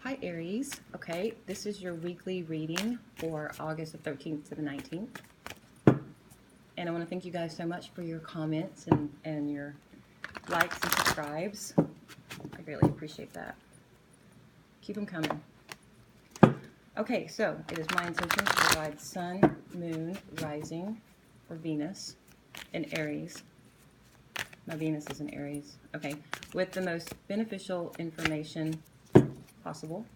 Hi Aries. Okay, this is your weekly reading for August the 13th to the 19th. And I want to thank you guys so much for your comments and your likes and subscribes. I greatly appreciate that. Keep them coming. Okay, so it is my intention to provide Sun, Moon, Rising, or Venus in Aries. My Venus is in Aries. Okay, with the most beneficial information possible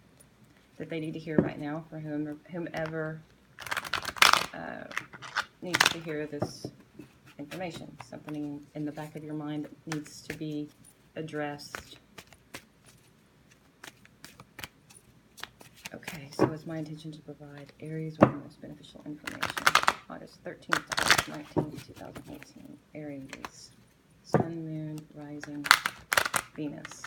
that they need to hear right now for whomever needs to hear this information. Something in the back of your mind that needs to be addressed. Okay, so it's my intention to provide Aries with the most beneficial information. August 13th to August 19th, 2018. Aries. Sun, Moon, Rising, Venus.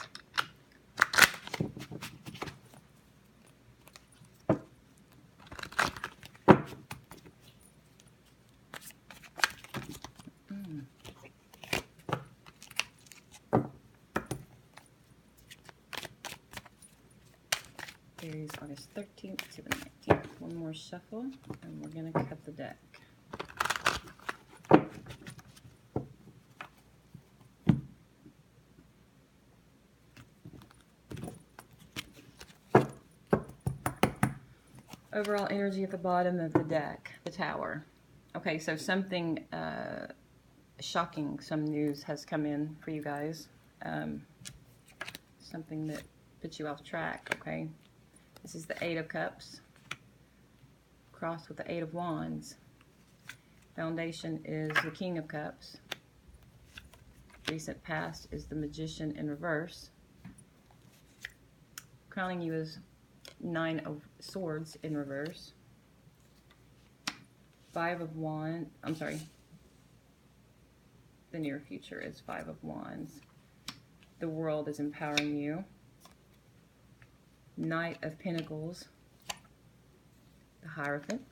Aries, August 13th to the 19th. One more shuffle, and we're going to cut the deck. Overall energy at the bottom of the deck, the Tower. Okay, so something shocking, some news has come in for you guys. Something that puts you off track, okay? This is the Eight of Cups crossed with the Eight of Wands. Foundation is the King of Cups. Recent past is the Magician in reverse. Crowning you is Nine of Swords in reverse. Five of Wands, I'm sorry. The near future is Five of Wands. The World is empowering you. Knight of Pentacles. The Hierophant.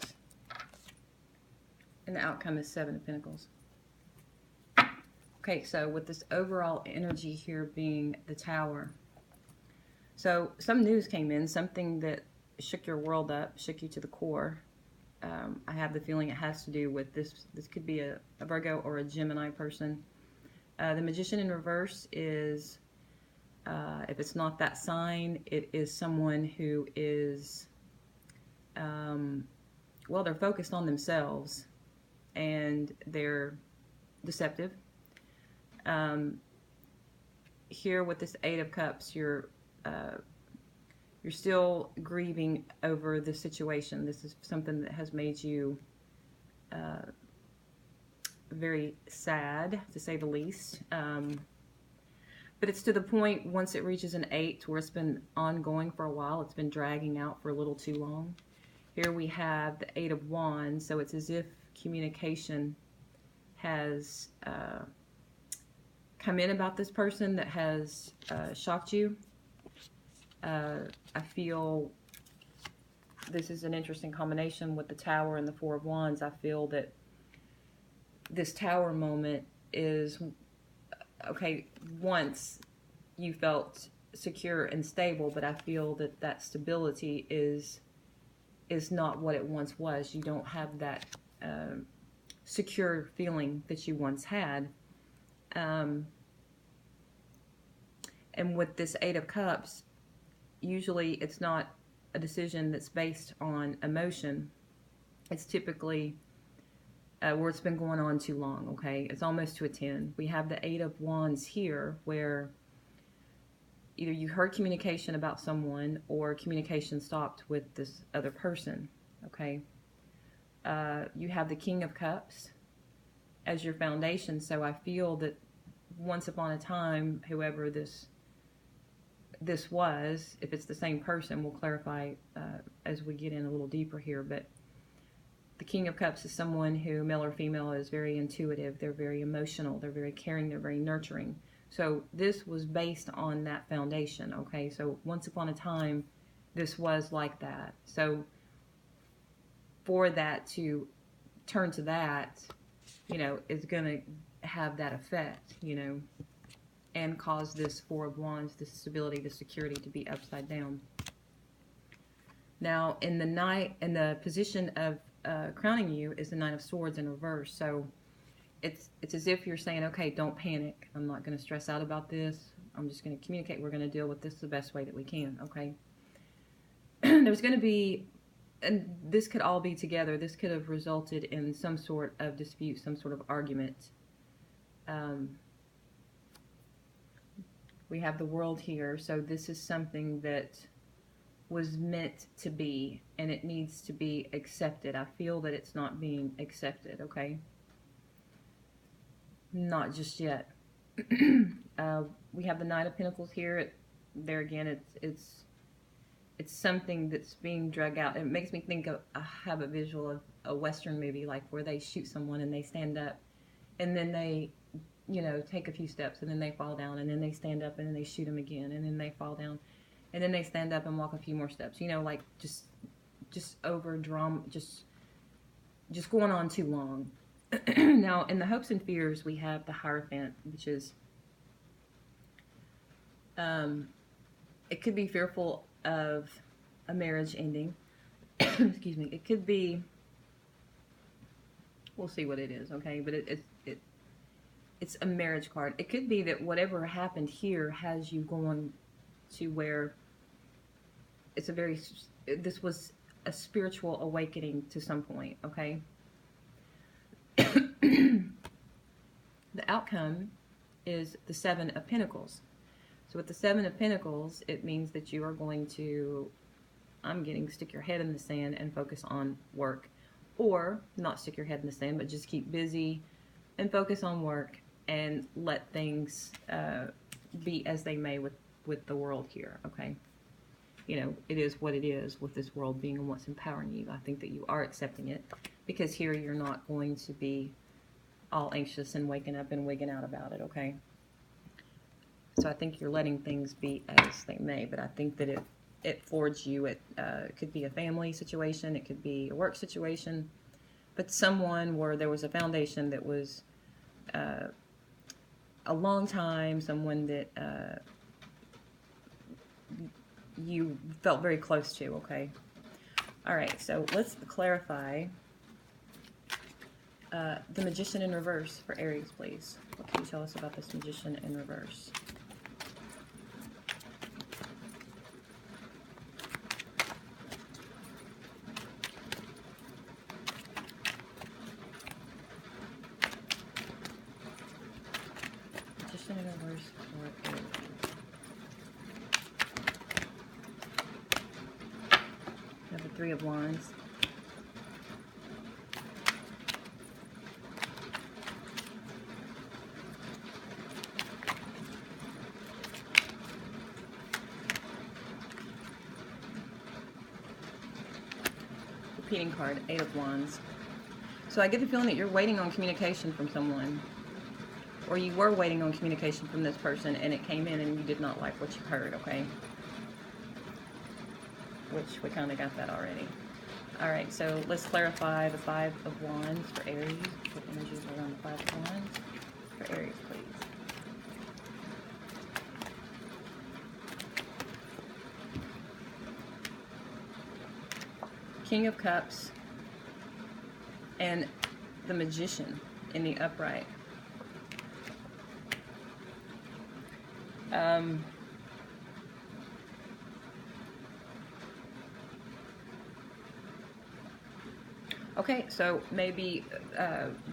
And the outcome is Seven of Pentacles. Okay, so with this overall energy here being the Tower. So some news came in, something that shook your world up, shook you to the core. I have the feeling it has to do with this. This could be a Virgo or a Gemini person. The Magician in reverse is, if it's not that sign, it is someone who is, well, they're focused on themselves and they're deceptive. Here with this Eight of Cups, you're still grieving over the situation. This is something that has made you very sad, to say the least. But it's to the point, once it reaches an 8, where it's been ongoing for a while. It's been dragging out for a little too long. Here we have the Eight of Wands, so it's as if communication has come in about this person that has shocked you. I feel this is an interesting combination with the Tower and the Four of Wands. I feel that this Tower moment is, okay, once you felt secure and stable, but I feel that that stability is not what it once was. You don't have that secure feeling that you once had. And with this Eight of Cups, usually it's not a decision that's based on emotion. It's typically where it's been going on too long, okay? It's almost to a 10. We have the Eight of Wands here, where either you heard communication about someone or communication stopped with this other person, okay? You have the King of Cups as your foundation, so I feel that once upon a time, whoever this was, if it's the same person, we'll clarify as we get in a little deeper here, but the King of Cups is someone who, male or female, is very intuitive. They're very emotional. They're very caring. They're very nurturing. So this was based on that foundation, okay? So once upon a time, this was like that. So for that to turn to that, you know, is going to have that effect, you know, and cause this Four of Wands, this stability, this security to be upside down. Now, in the position of crowning you is the Nine of Swords in reverse. So it's as if you're saying, okay, don't panic. I'm not going to stress out about this. I'm just going to communicate. We're going to deal with this the best way that we can, okay? There's going to be, and this could all be together. This could have resulted in some sort of dispute, some sort of argument. We have the World here, so this is something that was meant to be, and it needs to be accepted. I feel that it's not being accepted, okay? Not just yet. We have the Nine of Pentacles here. There again, it's something that's being dragged out. It makes me think of, I have a visual of a Western movie, like where they shoot someone and they stand up, and then they, you know, take a few steps, and then they fall down, and then they stand up, and then they shoot them again, and then they fall down, and then they stand up and walk a few more steps. You know, like just over drama, just going on too long. Now, in the hopes and fears, we have the Hierophant, which is, it could be fearful of a marriage ending. Excuse me. It could be, we'll see what it is, okay? But it's a marriage card. It could be that whatever happened here has you going to where it's a very, this was a spiritual awakening to some point, okay? The outcome is the Seven of Pentacles. So with the Seven of Pentacles, it means that you are going to, stick your head in the sand and focus on work. Or not stick your head in the sand, but just keep busy and focus on work and let things be as they may with the world here, okay? You know, it is what it is with this world being and what's empowering you. I think that you are accepting it, because here you're not going to be all anxious and waking up and wigging out about it, okay? So I think you're letting things be as they may, but I think that it forged you. It could be a family situation, it could be a work situation, but someone where there was a foundation that was a long time, someone that you felt very close to, okay? All right, so let's clarify the Magician in reverse for Aries, please. What can you tell us about this Magician in reverse? Magician in reverse for Aries. We have the Three of Wands. Repeating card, Eight of Wands. So I get the feeling that you're waiting on communication from someone, or you were waiting on communication from this person and it came in and you did not like what you heard, okay? Which we kind of got that already. Alright, so let's clarify the Five of Wands for Aries. What energies are around the Five of Wands for Aries, please? King of Cups and the Magician in the upright. Okay, so maybe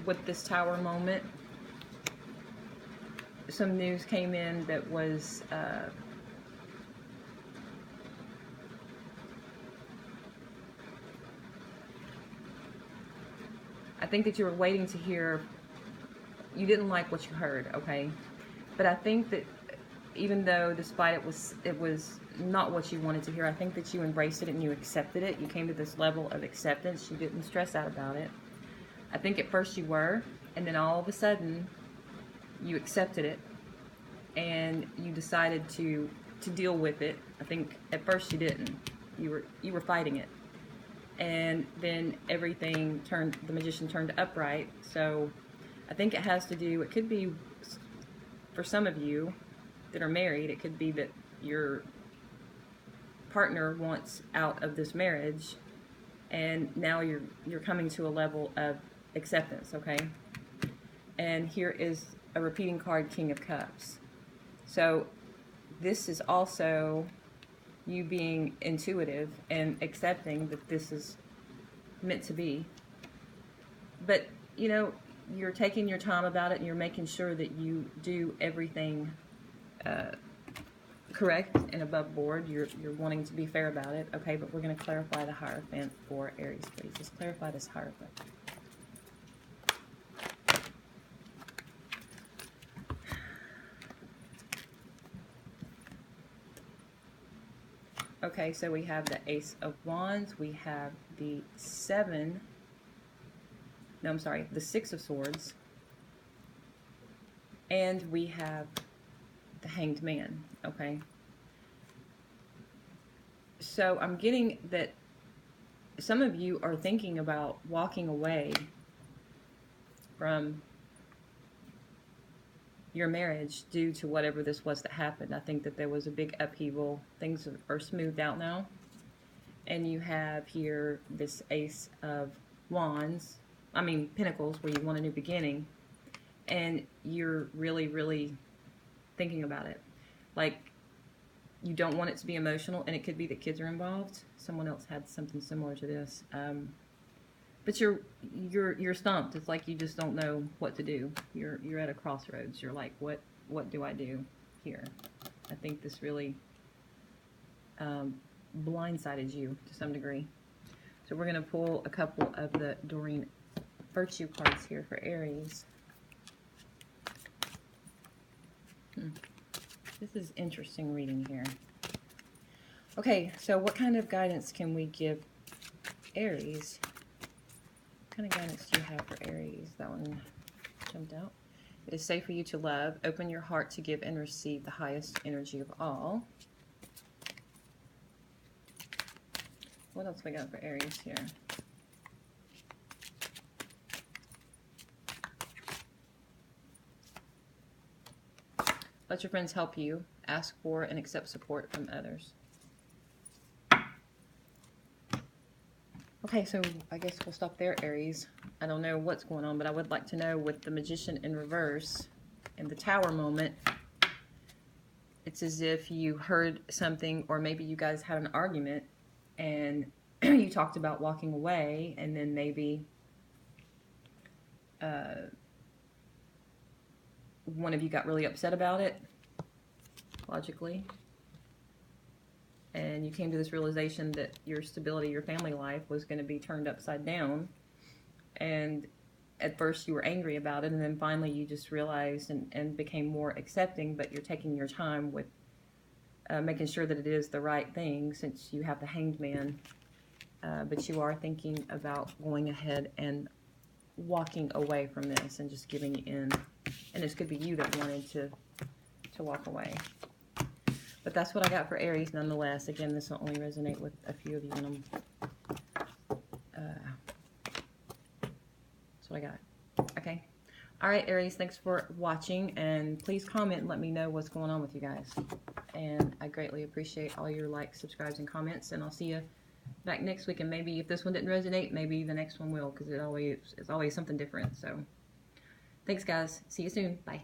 with this Tower moment, some news came in that was I think that you were waiting to hear, you didn't like what you heard, okay? But I think that even though despite it was not what you wanted to hear, I think that you embraced it and you accepted it. You came to this level of acceptance. You didn't stress out about it. I think at first you were, and then all of a sudden you accepted it and you decided to deal with it. I think at first you didn't. You were fighting it. And then everything turned, the Magician turned upright. So I think it has to do, it could be for some of you that are married, it could be that you're partner wants out of this marriage, and now you're coming to a level of acceptance, okay? And here is a repeating card, King of Cups. So this is also you being intuitive and accepting that this is meant to be. But, you know, you're taking your time about it, and you're making sure that you do everything correct and above board. You're wanting to be fair about it, okay? But we're going to clarify the Hierophant for Aries, please. Just clarify this Hierophant. Okay, so we have the Ace of Wands, we have the the Six of Swords, and we have the Hanged Man, okay? So I'm getting that some of you are thinking about walking away from your marriage due to whatever this was that happened. I think that there was a big upheaval. Things are smoothed out now. And you have here this Ace of Pentacles, where you want a new beginning. And you're really, really thinking about it. Like, you don't want it to be emotional, and it could be that kids are involved. Someone else had something similar to this. But you're stumped. It's like you just don't know what to do. You're at a crossroads. You're like, what do I do here? I think this really blindsided you to some degree. So we're going to pull a couple of the Doreen Virtue cards here for Aries. This is interesting reading here. Okay, so what kind of guidance can we give Aries? What kind of guidance do you have for Aries? That one jumped out. It is safe for you to love. Open your heart to give and receive the highest energy of all. What else we got for Aries here? Let your friends help you. Ask for and accept support from others. Okay, so I guess we'll stop there, Aries. I don't know what's going on, but I would like to know, with the Magician in reverse and the Tower moment, it's as if you heard something, or maybe you guys had an argument and you talked about walking away, and then maybe one of you got really upset about it, logically, and you came to this realization that your stability, your family life was going to be turned upside down, and at first you were angry about it, and then finally you just realized and became more accepting, but you're taking your time with making sure that it is the right thing, since you have the Hanged Man, but you are thinking about going ahead and walking away from this and just giving in. And this could be you that wanted to walk away. But that's what I got for Aries nonetheless. Again, this will only resonate with a few of you. And that's what I got. Okay. All right, Aries, thanks for watching. And please comment and let me know what's going on with you guys. And I greatly appreciate all your likes, subscribes, and comments. And I'll see you back next week. And maybe if this one didn't resonate, maybe the next one will, because it's always something different. So thanks, guys. See you soon. Bye.